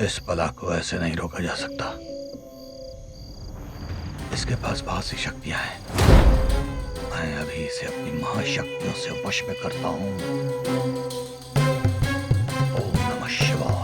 इस बला को ऐसे नहीं रोका जा सकता। इसके पास बहुत सी शक्तियां हैं। मैं अभी इसे अपनी महाशक्तियों से वश में करता हूं। ओम नमः शिवाय।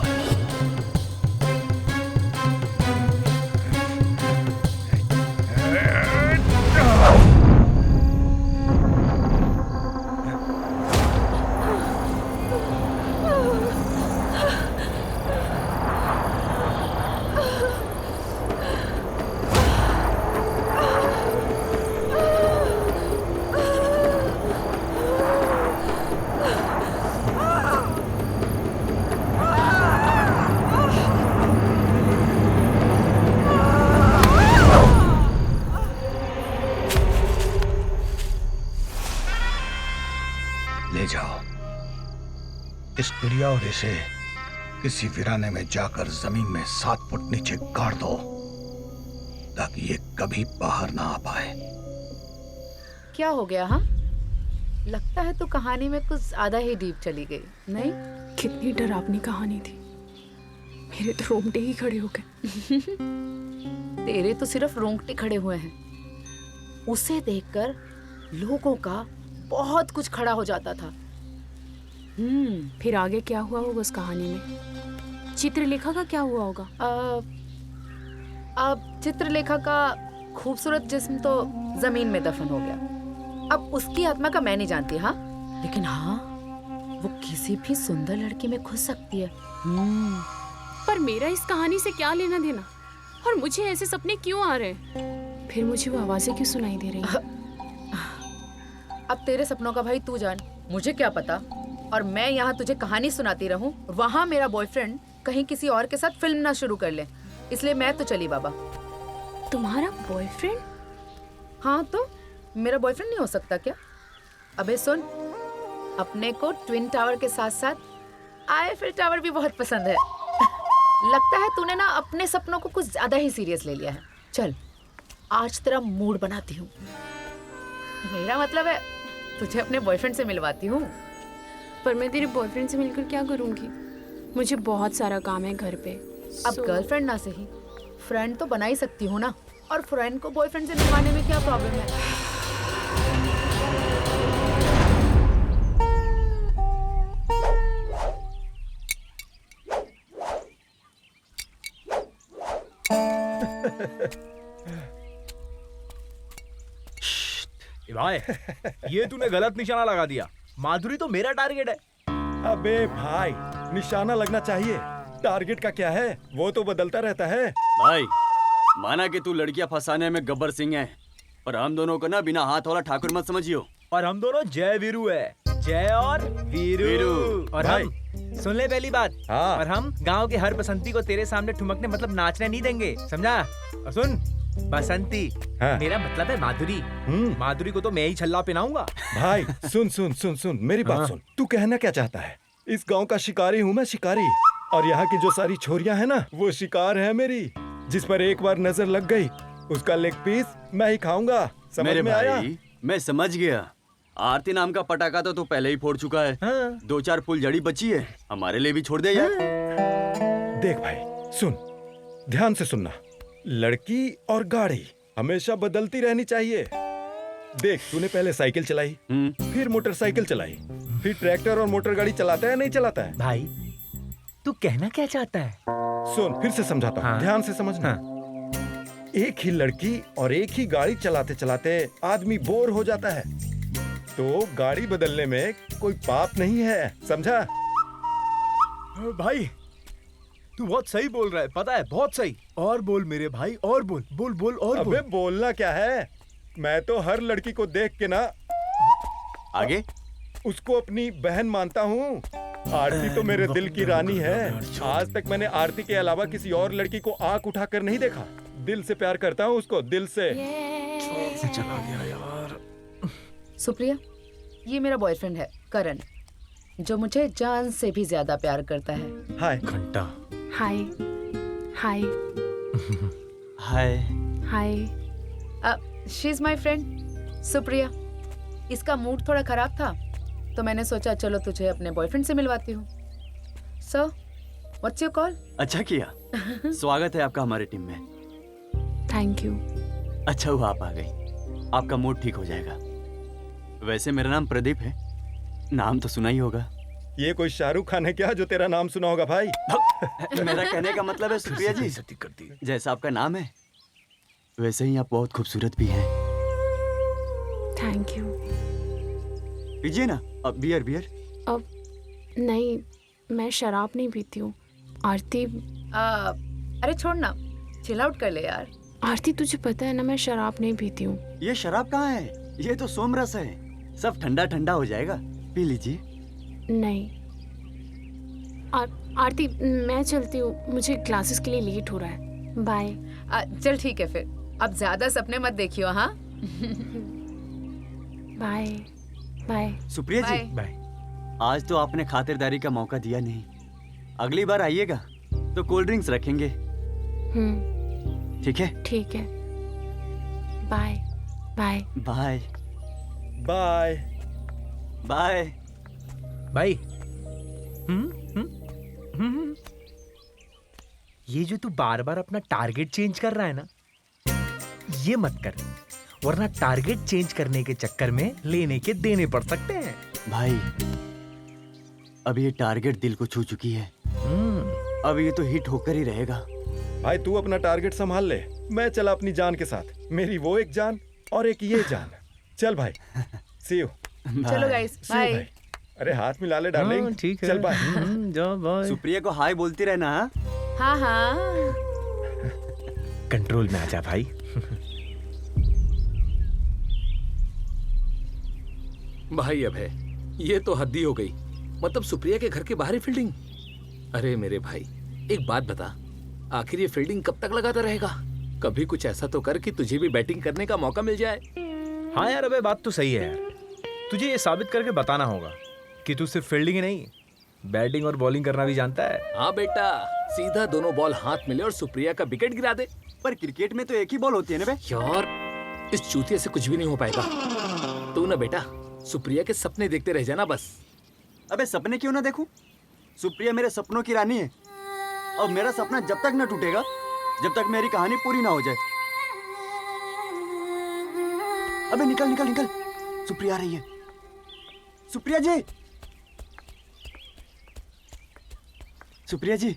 ले जाओ इस गुड़िया और इसे किसी वीराने में जाकर जमीन में 7 फुट नीचे गाड़ दो ताकि ये कभी बाहर ना आ पाए। क्या हो गया? हाँ, लगता है तो कहानी में कुछ ज्यादा ही डीप चली गई, नहीं? कितनी डरावनी कहानी थी, मेरे तो रोंगटे ही खड़े हो गए। तेरे तो सिर्फ रोंगटे खड़े हुए हैं। उसे देखकर लोगों का बहुत कुछ खड़ा हो जाता था। फिर आगे क्या हुआ होगा उस कहानी में? चित्रलेखा का क्या हुआ होगा? अब चित्रलेखा का खूबसूरत जिस्म तो जमीन में दफन हो गया। अब उसकी आत्मा का मैं नहीं जानती, हाँ, लेकिन हाँ, वो किसी भी सुंदर लड़की में घुस सकती है। पर मेरा इस कहानी से क्या लेना देना? और मुझे ऐसे सपने क्यों आ रहे हैं? फिर मुझे वो आवाजें क्यों सुनाई दे रही हैं? अब तेरे सपनों का भाई तू जान, मुझे क्या पता। और मैं यहाँ तुझे कहानी सुनाती रहूं, वहाँ मेरा बॉयफ्रेंड कहीं किसी और के साथ फिल्म ना शुरू कर ले, इसलिए मैं तो चली बाबा। तुम्हारा बॉयफ्रेंड? हाँ, तो मेरा बॉयफ्रेंड नहीं हो सकता क्या? अबे सुन, अपने को ट्विन टावर के साथ साथ आईफिल टावर भी बहुत पसंद है। लगता है तूने ना अपने सपनों को कुछ ज्यादा ही सीरियस ले लिया है। चल, आज तेरा मूड बनाती हूँ। मेरा मतलब है तुझे अपने बॉयफ्रेंड से मिलवाती हूँ। पर मैं तेरे बॉयफ्रेंड से मिलकर क्या करूँगी? मुझे बहुत सारा काम है घर पे। अब गर्लफ्रेंड ना सही, फ्रेंड तो बना ही सकती हूँ ना। और फ्रेंड को बॉयफ्रेंड से मिलवाने में क्या प्रॉब्लम है? भाई, ये तूने गलत निशाना लगा दिया। माधुरी तो मेरा टारगेट है। अबे भाई, निशाना लगना चाहिए, टारगेट का क्या है, वो तो बदलता रहता है। भाई, माना कि तू लड़कियां फंसाने में गब्बर सिंह है, पर हम दोनों को ना बिना हाथ वाला ठाकुर मत समझियो। और हम दोनों जय वीरू है, जय और वीरू। और हम सुन ले पहली बात, हाँ। और हम गांव के हर बसंती को तेरे सामने ठुमकने मतलब नाचने नहीं देंगे, समझा? और सुन, बसंती हाँ। मेरा मतलब है माधुरी। माधुरी को तो मैं ही छल्ला पहनाऊंगा। भाई सुन सुन सुन सुन मेरी बात सुन, तू कहना क्या चाहता है? इस गांव का शिकारी हूँ मैं, शिकारी। और यहाँ की जो सारी छोरियां हैं ना, वो शिकार है मेरी। जिस पर एक बार नजर लग गई, उसका लेग पीस मैं ही खाऊंगा। समझ मेरे में भाई, आया? मैं समझ गया। आरती नाम का पटाखा तो तू पहले ही फोड़ चुका है। हाँ। 2-4 फुलझड़ी बची है, हमारे लिए भी छोड़ दे यार। देख भाई सुन, ध्यान से सुनना। लड़की और गाड़ी हमेशा बदलती रहनी चाहिए। देख, तूने पहले साइकिल चलाई, फिर मोटरसाइकिल चलाई, फिर ट्रैक्टर और मोटर गाड़ी चलाता है नहीं चलाता है? भाई, तू कहना क्या चाहता है? सुन, फिर से समझाता हूँ, हाँ। ध्यान से समझना। एक ही लड़की और एक ही गाड़ी चलाते चलाते आदमी बोर हो जाता है, तो गाड़ी बदलने में कोई पाप नहीं है, समझा? भाई, तू बहुत सही बोल रहा है, पता है, बहुत सही। और बोल मेरे भाई, और बोल बोल बोल और अबे बोल। बोलना क्या है, मैं तो हर लड़की को देख के ना आगे उसको अपनी बहन मानता हूँ। आरती तो मेरे दिल की रानी है। आज तक मैंने आरती के अलावा किसी और लड़की को आंख उठाकर नहीं देखा। दिल से प्यार करता हूँ उसको, दिल से। चला गया यार। सुप्रिया, ये मेरा बॉयफ्रेंड है करण, जो मुझे जान से भी ज्यादा प्यार करता है। हाय। घंटा। Hi hi hi. Hi. She is my friend Supriya. इसका मूड थोड़ा खराब था, तो मैंने सोचा चलो तुझे अपने बॉयफ्रेंड से मिलवाती हूँ। So what's your call? अच्छा किया। स्वागत है आपका हमारे टीम में। Thank you. अच्छा हुआ आप आ गई, आपका मूड ठीक हो जाएगा। वैसे मेरा नाम प्रदीप है, नाम तो सुना ही होगा। ये कोई शाहरुख खान है क्या जो तेरा नाम सुना होगा भाई? मेरा कहने का मतलब है सुप्रिया जी, जैसा आपका नाम है वैसे ही आप बहुत खूबसूरत भी हैं। Thank you. पीजिए ना, अब बियर बियर। अब नहीं, मैं शराब नहीं पीती हूँ। आरती, अरे छोड़ ना, चिल आउट कर ले यार। आरती तुझे पता है ना मैं शराब नहीं पीती हूँ। ये शराब कहाँ है? ये तो सोमरस है, सब ठंडा ठंडा हो जाएगा, पी लीजिए। नहीं आरती, मैं चलती हूँ, मुझे क्लासेस के लिए लेट हो रहा है। बाय। चल ठीक है फिर, अब ज्यादा सपने मत देखियो। हाँ बाय बाय। सुप्रिया जी, बाय। बाय। आज तो आपने खातिरदारी का मौका दिया नहीं, अगली बार आइएगा तो कोल्ड ड्रिंक्स रखेंगे, ठीक है? ठीक है। Bye bye bye bye bye. भाई ये जो तू बार बार अपना टारगेट चेंज कर रहा है ना, ये मत कर, वरना टारगेट चेंज करने के चक्कर में लेने के देने पड़ सकते हैं। भाई अब ये टारगेट दिल को छू चुकी है, अब ये तो हिट होकर ही रहेगा। भाई तू अपना टारगेट संभाल ले, मैं चला अपनी जान के साथ। मेरी वो एक जान और एक ये जान। चल भाई, सी यू। चलो गाइस, सी यू बाय। भाई। अरे हाथ मिला ले डार्लिंग। ठीक है। चल बाय। जाओ बाय। सुप्रिया को हाय बोलती रहना। हाँ? हाँ हाँ। कंट्रोल में आ जा भाई। भाई अभय, ये तो हद्दी हो गई। मतलब सुप्रिया के घर के बाहर ही फील्डिंग। अरे मेरे भाई, एक बात बता, आखिर ये फील्डिंग कब तक लगाता रहेगा? कभी कुछ ऐसा तो कर कि तुझे भी बैटिंग करने का मौका मिल जाए। हाँ यार, अबे बात तो सही है यार। तुझे ये साबित करके बताना होगा कि तू सिर्फ फील्डिंग ही नहीं, बैटिंग और बॉलिंग करना भी जानता है। हाँ बेटा, सीधा दोनों बॉल हाथ मिले और सुप्रिया का विकेट गिरा दे। पर क्रिकेट में तो एक ही बॉल होती है ना बे? यार, इस चूतिया से कुछ भी नहीं हो पाएगा। तू ना बेटा सुप्रिया के सपने देखते रह जाना बस। अबे सपने क्यों ना देखूं? सुप्रिया मेरे सपनों की रानी है, और मेरा सपना जब तक न टूटेगा जब तक मेरी कहानी पूरी ना हो जाए। अबे निकल निकल निकल, सुप्रिया आ रही है। सुप्रिया जी, सुप्रिया जी,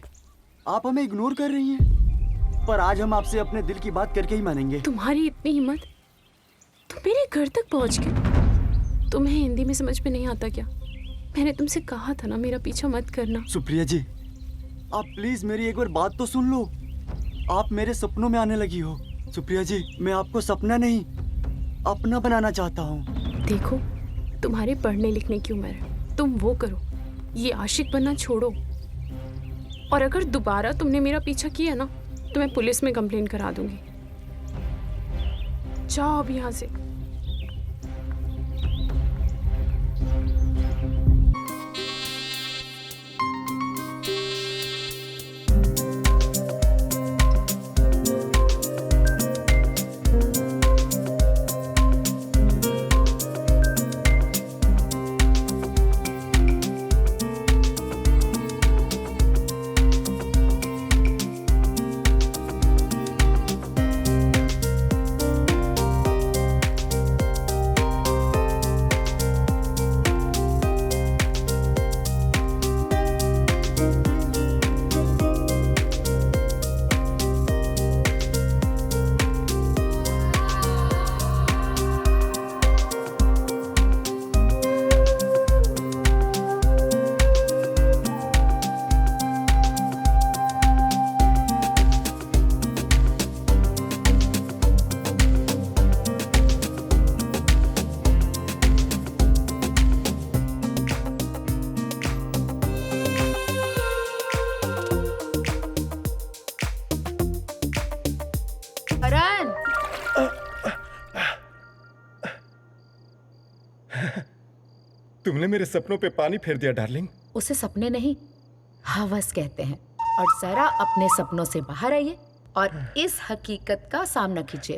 आप हमें इग्नोर कर रही हैं, पर आज हम आपसे अपने दिल की बात करके ही मानेंगे। तुम्हारी इतनी हिम्मत, तुम मेरे घर तक पहुंच गए। तुम्हें हिंदी में समझ में नहीं आता क्या? मैंने तुमसे कहा था ना मेरा पीछा मत करना। सुप्रिया जी, आप प्लीज मेरी एक बार बात तो सुन लो। आप मेरे सपनों में आने लगी हो। सुप्रिया जी, मैं आपको सपना नहीं अपना बनाना चाहता हूँ। देखो, तुम्हारे पढ़ने लिखने की उम्र है, तुम वो करो, ये आशिक बनना छोड़ो। और अगर दोबारा तुमने मेरा पीछा किया ना तो मैं पुलिस में कंप्लेन करा दूंगी। जाओ अब यहाँ से। करण, तुमने मेरे सपनों पे पानी फेर दिया डार्लिंग। उसे सपने नहीं, हवस कहते हैं। और जरा अपने सपनों से बाहर आइए और इस हकीकत का सामना कीजिए।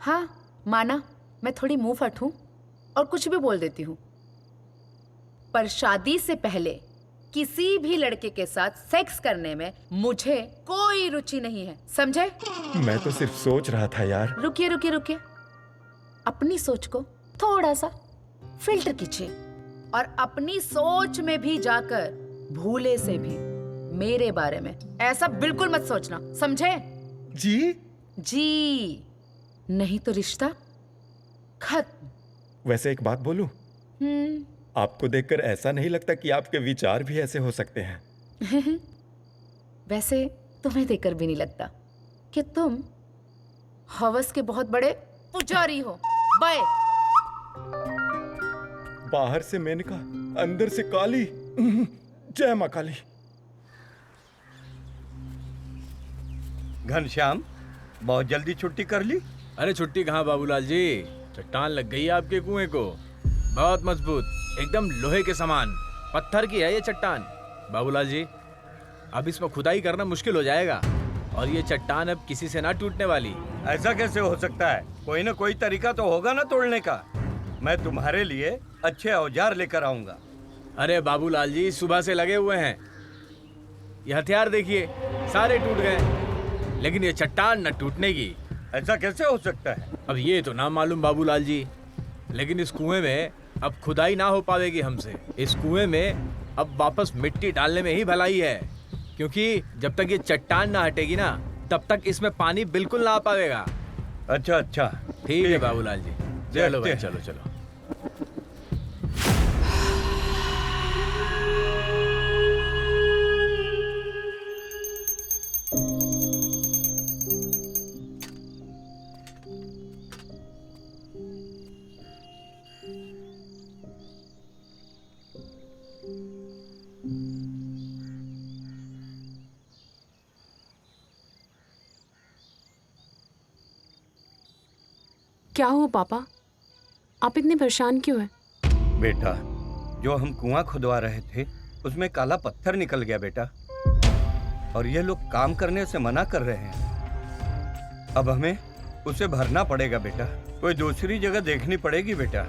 हाँ, माना मैं थोड़ी मुंह फट हूं और कुछ भी बोल देती हूँ, पर शादी से पहले किसी भी लड़के के साथ सेक्स करने में मुझे कोई रुचि नहीं है, समझे? मैं तो सिर्फ सोच रहा था यार। रुकिए रुकिए रुकिए, अपनी सोच को थोड़ा सा फिल्टर कीजिए और अपनी सोच में भी जाकर भूले से भी मेरे बारे में ऐसा बिल्कुल मत सोचना, समझे? जी? जी नहीं तो रिश्ता खत्म। वैसे एक बात बोलूं? आपको देखकर ऐसा नहीं लगता कि आपके विचार भी ऐसे हो सकते हैं? वैसे तुम्हें देखकर भी नहीं लगता कि तुम हवस के बहुत बड़े पुजारी हो। बाय। बाहर से मेनका, अंदर से काली। जय मां काली। घनश्याम, बहुत जल्दी छुट्टी कर ली? अरे छुट्टी कहाँ बाबूलाल जी, चट्टान लग गई है आपके कुएं को। बहुत मजबूत, एकदम लोहे के समान, पत्थर की है ये चट्टान। बाबूलाल जी, अब इसमें खुदाई करना मुश्किल हो जाएगा और ये चट्टान अब किसी से ना टूटने वाली। ऐसा कैसे हो सकता है? कोई ना कोई तरीका तो होगा ना तोड़ने का। मैं तुम्हारे लिए अच्छे औजार लेकर आऊंगा। अरे बाबूलाल जी, सुबह से लगे हुए हैं। ये हथियार देखिए, सारे टूट गए, लेकिन ये चट्टान न टूटने की। ऐसा कैसे हो सकता है? अब ये तो ना मालूम बाबूलाल जी, लेकिन इस कुएं में अब खुदाई ना हो पाएगी हमसे। इस कुएं में अब वापस मिट्टी डालने में ही भलाई है, क्योंकि जब तक ये चट्टान ना हटेगी ना, तब तक इसमें पानी बिल्कुल ना आ पाएगा। अच्छा अच्छा, ठीक है बाबूलाल जी, चलो भाई, देखते चलो चलो। क्या हुआ पापा, आप इतने परेशान क्यों हैं? बेटा, जो हम कुआं खुदवा रहे थे उसमें काला पत्थर निकल गया बेटा, और ये लोग काम करने से मना कर रहे हैं। अब हमें उसे भरना पड़ेगा बेटा, कोई दूसरी जगह देखनी पड़ेगी बेटा।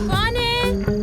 कौन है?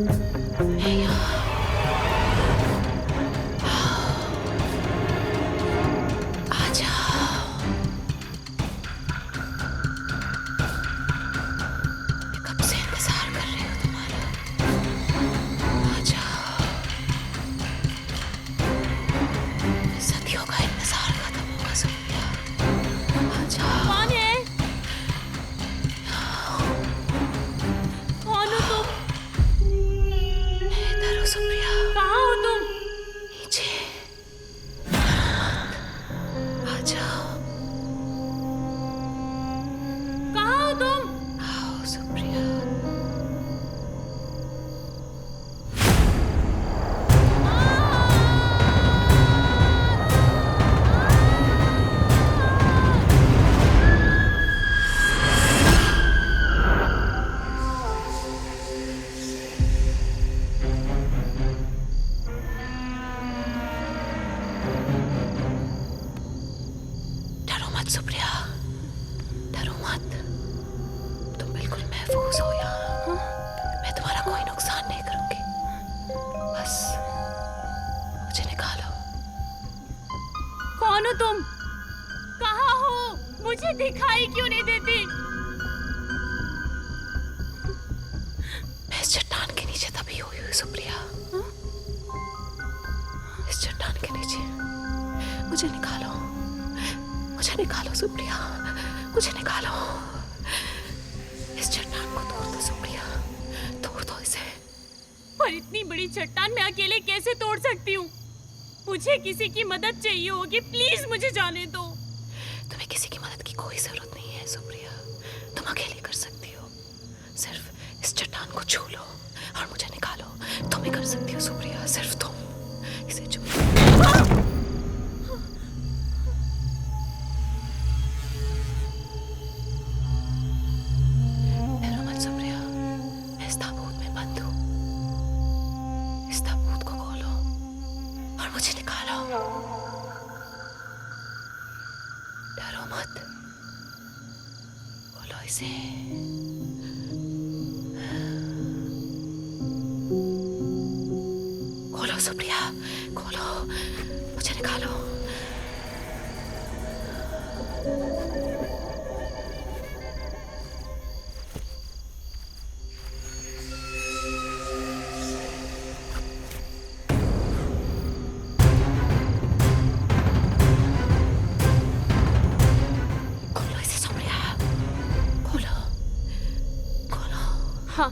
तुम? कहाँ हो? मुझे दिखाई क्यों नहीं देती? मैं इस चट्टान के नीचे दबी हुई हूँ सुप्रिया। इस चट्टान के नीचे मुझे निकालो, मुझे निकालो सुप्रिया, मुझे निकालो। इस चट्टान को तोड़ दो सुप्रिया, तोड़ दो इसे। पर इतनी बड़ी चट्टान मैं अकेले कैसे तोड़ सकती हूँ? मुझे किसी की मदद चाहिए होगी, प्लीज मुझे जाने दो। तुम्हें किसी की मदद की कोई जरूरत नहीं है सुप्रिया, तुम अकेले कर सकती हो। सिर्फ इस चट्टान को छू लो और मुझे निकालो। तुम ही कर सकती हो सुप्रिया, सिर्फ तुम इसे छू लो। डरो मत सुप्रिया, मैं इस ताबूत में बंद हूँ। इस ताबूत को खोलो और मुझे निकालो। डरो मत, खोलो इसे। खोलो सुप्रिया, खोलो, मुझे निकालो। खोलो इसे सुप्रिया, खोलो, खोलो। हाँ।